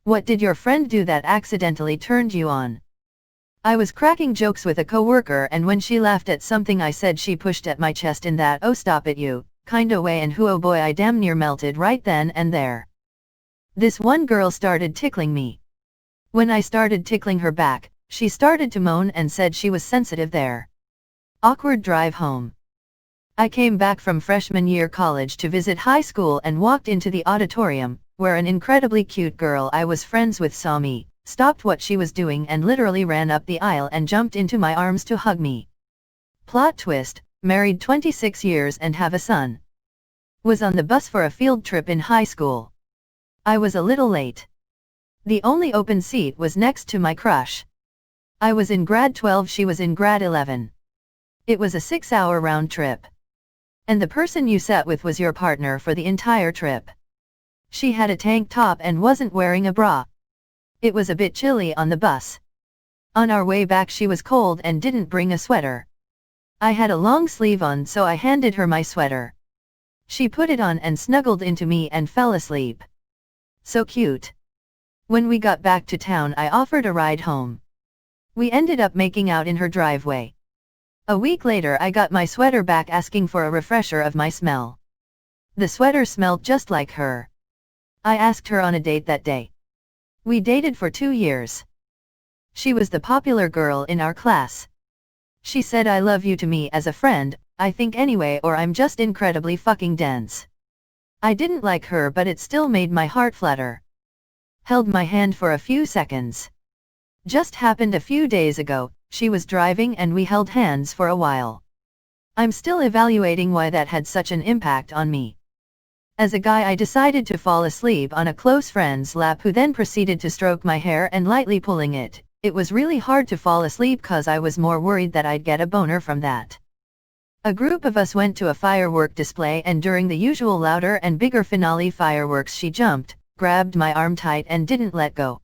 What did your friend do that accidentally turned you on? I was cracking jokes with a coworker, and when she laughed at something I said, she pushed at my chest in that "oh stop it you" kinda way, and oh boy, I damn near melted right then and there. This one girl started tickling me. When I started tickling her back, she started to moan and said she was sensitive there. Awkward drive home. I came back from freshman year college to visit high school and walked into the auditorium, where an incredibly cute girl I was friends with saw me, stopped what she was doing and literally ran up the aisle and jumped into my arms to hug me. Plot twist, married 26 years and have a son. Was on the bus for a field trip in high school. I was a little late. The only open seat was next to my crush. I was in grad 12, she was in grad 11. It was a 6-hour round trip. And the person you sat with was your partner for the entire trip. She had a tank top and wasn't wearing a bra. It was a bit chilly on the bus. On our way back she was cold and didn't bring a sweater. I had a long sleeve on, so I handed her my sweater. She put it on and snuggled into me and fell asleep. So cute. When we got back to town, I offered a ride home. We ended up making out in her driveway. A week later I got my sweater back, asking for a refresher of my smell. The sweater smelled just like her. I asked her on a date that day. We dated for 2 years. She was the popular girl in our class. She said "I love you" to me as a friend, I think anyway, or I'm just incredibly fucking dense. I didn't like her, but it still made my heart flutter. Held my hand for a few seconds. Just happened a few days ago, she was driving and we held hands for a while. I'm still evaluating why that had such an impact on me. As a guy, I decided to fall asleep on a close friend's lap, who then proceeded to stroke my hair and lightly pulling it. It was really hard to fall asleep cause I was more worried that I'd get a boner from that. A group of us went to a firework display, and during the usual louder and bigger finale fireworks she jumped, grabbed my arm tight and didn't let go.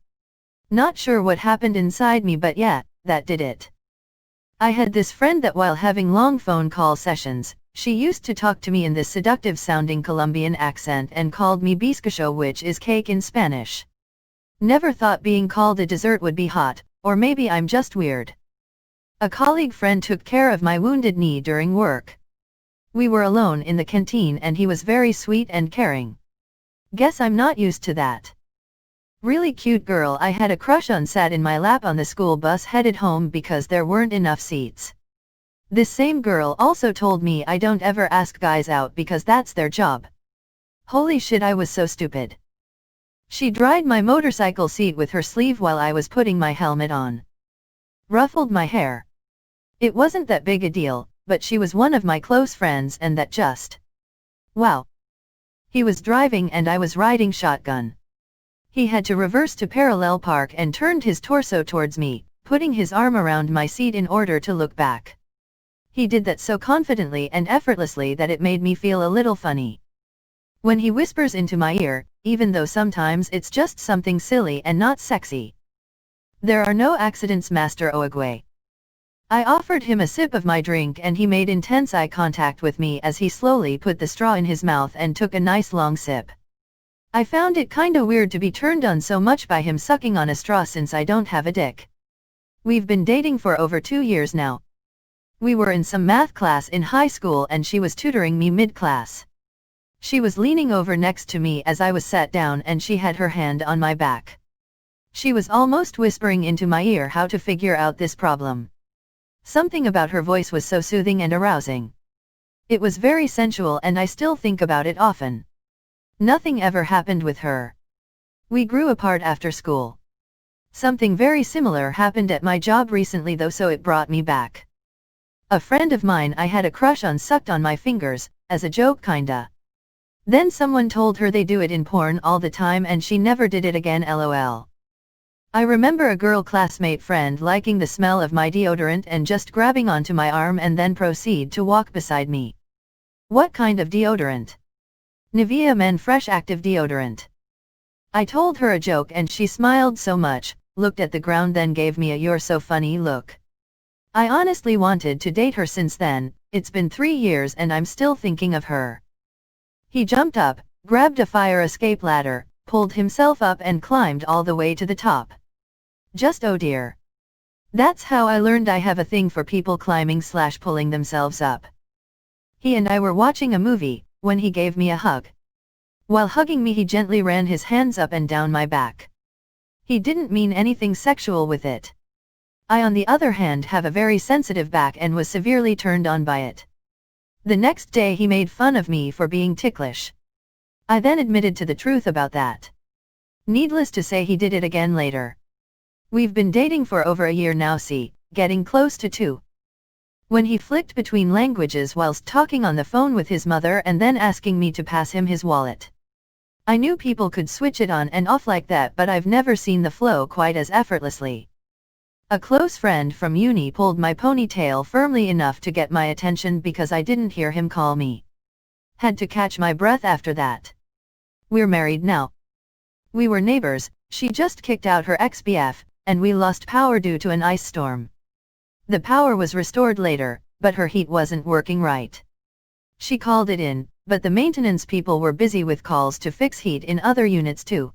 Not sure what happened inside me, but yeah, that did it. I had this friend that while having long phone call sessions, she used to talk to me in this seductive sounding Colombian accent and called me bizcocho, which is cake in Spanish. Never thought being called a dessert would be hot, or maybe I'm just weird. A colleague friend took care of my wounded knee during work. We were alone in the canteen and he was very sweet and caring. Guess I'm not used to that. Really cute girl I had a crush on sat in my lap on the school bus headed home because there weren't enough seats. This same girl also told me I don't ever ask guys out because that's their job. Holy shit, I was so stupid. She dried my motorcycle seat with her sleeve while I was putting my helmet on. Ruffled my hair. It wasn't that big a deal, but she was one of my close friends and that just... wow. He was driving and I was riding shotgun. He had to reverse to parallel park and turned his torso towards me, putting his arm around my seat in order to look back. He did that so confidently and effortlessly that it made me feel a little funny. When he whispers into my ear, even though sometimes it's just something silly and not sexy. There are no accidents, Master Oagwe. I offered him a sip of my drink and he made intense eye contact with me as he slowly put the straw in his mouth and took a nice long sip. I found it kinda weird to be turned on so much by him sucking on a straw since I don't have a dick. We've been dating for over 2 years now. We were in some math class in high school and she was tutoring me mid-class. She was leaning over next to me as I was sat down and she had her hand on my back. She was almost whispering into my ear how to figure out this problem. Something about her voice was so soothing and arousing. It was very sensual and I still think about it often. Nothing ever happened with her. We grew apart after school. Something very similar happened at my job recently though, so it brought me back. A friend of mine I had a crush on sucked on my fingers, as a joke kinda. Then someone told her they do it in porn all the time and she never did it again, lol. I remember a girl classmate friend liking the smell of my deodorant and just grabbing onto my arm and then proceed to walk beside me. What kind of deodorant? Nivea Men Fresh Active Deodorant. I told her a joke and she smiled so much, looked at the ground, then gave me a "you're so funny" look. I honestly wanted to date her since then. It's been 3 years and I'm still thinking of her. He jumped up, grabbed a fire escape ladder, pulled himself up and climbed all the way to the top. Just oh dear. That's how I learned I have a thing for people climbing/pulling themselves up. He and I were watching a movie, when he gave me a hug. While hugging me he gently ran his hands up and down my back. He didn't mean anything sexual with it. I on the other hand have a very sensitive back and was severely turned on by it. The next day he made fun of me for being ticklish. I then admitted to the truth about that. Needless to say he did it again later. We've been dating for over a year now, getting close to 2. When he flicked between languages whilst talking on the phone with his mother and then asking me to pass him his wallet. I knew people could switch it on and off like that, but I've never seen the flow quite as effortlessly. A close friend from uni pulled my ponytail firmly enough to get my attention because I didn't hear him call me. Had to catch my breath after that. We're married now. We were neighbors, she just kicked out her ex-BF, and we lost power due to an ice storm. The power was restored later, but her heat wasn't working right. She called it in, but the maintenance people were busy with calls to fix heat in other units too.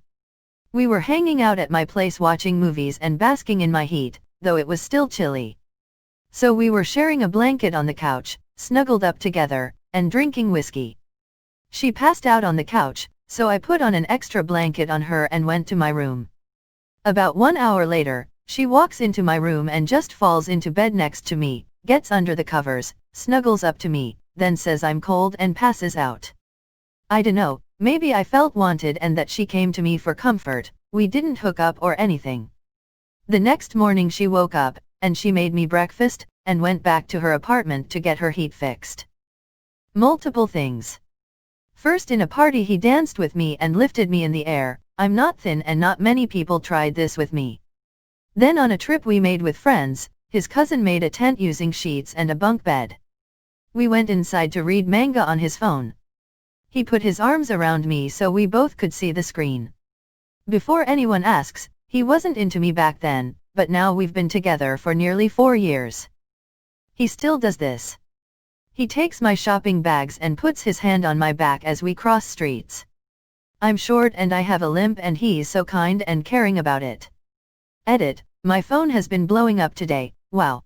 We were hanging out at my place watching movies and basking in my heat, though it was still chilly. So we were sharing a blanket on the couch, snuggled up together, and drinking whiskey. She passed out on the couch, so I put on an extra blanket on her and went to my room. About 1 hour later, she walks into my room and just falls into bed next to me, gets under the covers, snuggles up to me, then says I'm cold and passes out. I dunno, maybe I felt wanted and that she came to me for comfort. We didn't hook up or anything. The next morning she woke up, and she made me breakfast, and went back to her apartment to get her heat fixed. Multiple things. First, in a party he danced with me and lifted me in the air. I'm not thin and not many people tried this with me. Then on a trip we made with friends, his cousin made a tent using sheets and a bunk bed. We went inside to read manga on his phone. He put his arms around me so we both could see the screen. Before anyone asks, he wasn't into me back then, but now we've been together for nearly 4 years. He still does this. He takes my shopping bags and puts his hand on my back as we cross streets. I'm short and I have a limp and he's so kind and caring about it. Edit, my phone has been blowing up today, wow.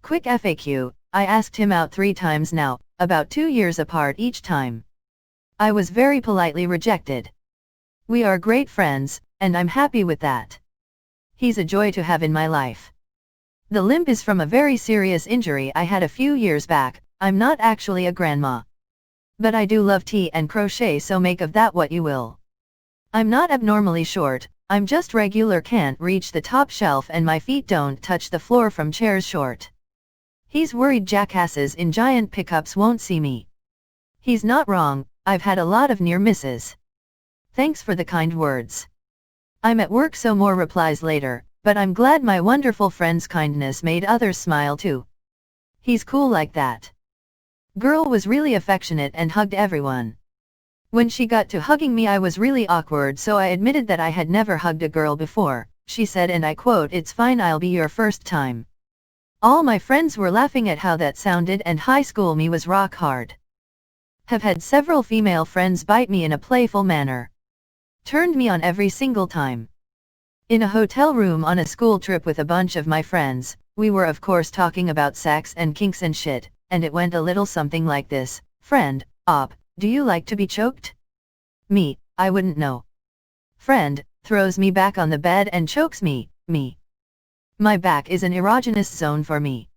Quick FAQ, I asked him out 3 times now, about 2 years apart each time. I was very politely rejected. We are great friends, and I'm happy with that. He's a joy to have in my life. The limp is from a very serious injury I had a few years back. I'm not actually a grandma. But I do love tea and crochet, so make of that what you will. I'm not abnormally short, I'm just regular, can't reach the top shelf and my feet don't touch the floor from chairs short. He's worried jackasses in giant pickups won't see me. He's not wrong, I've had a lot of near misses. Thanks for the kind words. I'm at work, so more replies later, but I'm glad my wonderful friend's kindness made others smile too. He's cool like that. Girl was really affectionate and hugged everyone. When she got to hugging me I was really awkward, so I admitted that I had never hugged a girl before. She said, and I quote, "It's fine, I'll be your first time." All my friends were laughing at how that sounded, and high school me was rock hard. Have had several female friends bite me in a playful manner. Turned me on every single time. In a hotel room on a school trip with a bunch of my friends, we were of course talking about sex and kinks and shit, and it went a little something like this. Friend, op, do you like to be choked? Me, I wouldn't know. Friend, throws me back on the bed and chokes me, me. My back is an erogenous zone for me.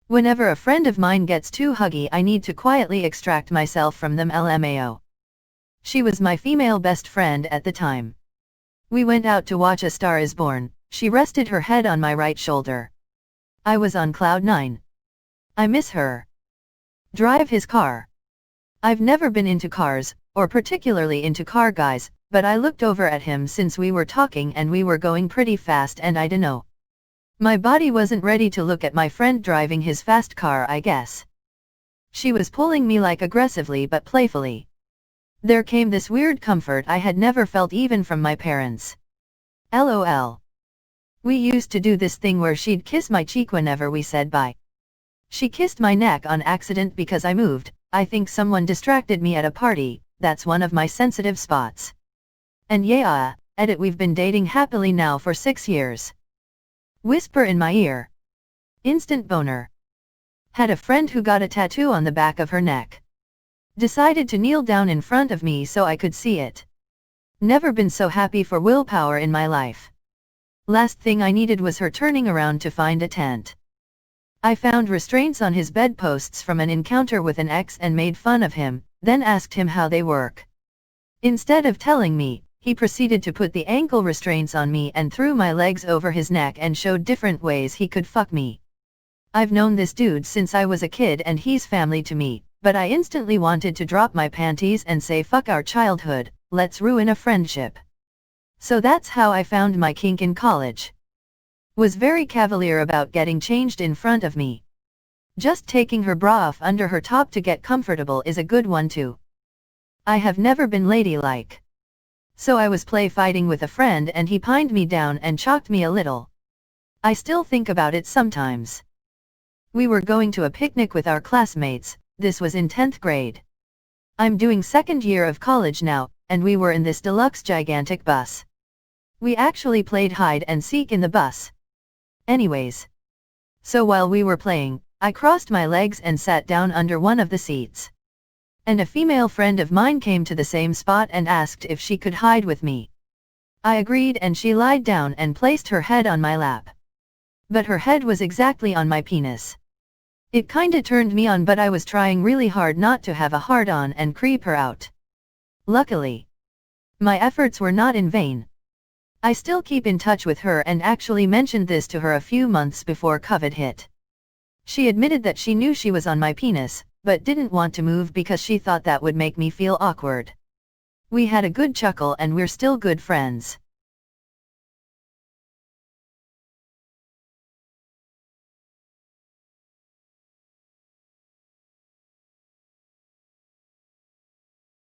Whenever a friend of mine gets too huggy I need to quietly extract myself from them, LMAO. She was my female best friend at the time. We went out to watch A Star Is Born. She rested her head on my right shoulder. I was on cloud 9. I miss her. Drive his car. I've never been into cars, or particularly into car guys, but I looked over at him since we were talking and we were going pretty fast and I dunno. My body wasn't ready to look at my friend driving his fast car, I guess. She was pulling me like aggressively but playfully. There came this weird comfort I had never felt even from my parents. LOL. We used to do this thing where she'd kiss my cheek whenever we said bye. She kissed my neck on accident because I moved. I think someone distracted me at a party. That's one of my sensitive spots. And yeah, edit, we've been dating happily now for 6 years. Whisper in my ear. Instant boner. Had a friend who got a tattoo on the back of her neck. Decided to kneel down in front of me so I could see it. Never been so happy for willpower in my life. Last thing I needed was her turning around to find a tent. I found restraints on his bedposts from an encounter with an ex and made fun of him, then asked him how they work. Instead of telling me, he proceeded to put the ankle restraints on me and threw my legs over his neck and showed different ways he could fuck me. I've known this dude since I was a kid and he's family to me, but I instantly wanted to drop my panties and say fuck our childhood, let's ruin a friendship. So that's how I found my kink in college. Was very cavalier about getting changed in front of me. Just taking her bra off under her top to get comfortable is a good one too. I have never been ladylike. So I was play fighting with a friend and he pined me down and chalked me a little. I still think about it sometimes. We were going to a picnic with our classmates, this was in 10th grade. I'm doing 2nd year of college now, and we were in this deluxe gigantic bus. We actually played hide and seek in the bus. Anyways. So while we were playing, I crossed my legs and sat down under one of the seats. And a female friend of mine came to the same spot and asked if she could hide with me. I agreed and she lied down and placed her head on my lap. But her head was exactly on my penis. It kinda turned me on, but I was trying really hard not to have a hard-on and creep her out. Luckily, my efforts were not in vain. I still keep in touch with her and actually mentioned this to her a few months before COVID hit. She admitted that she knew she was on my penis, but didn't want to move because she thought that would make me feel awkward. We had a good chuckle and we're still good friends.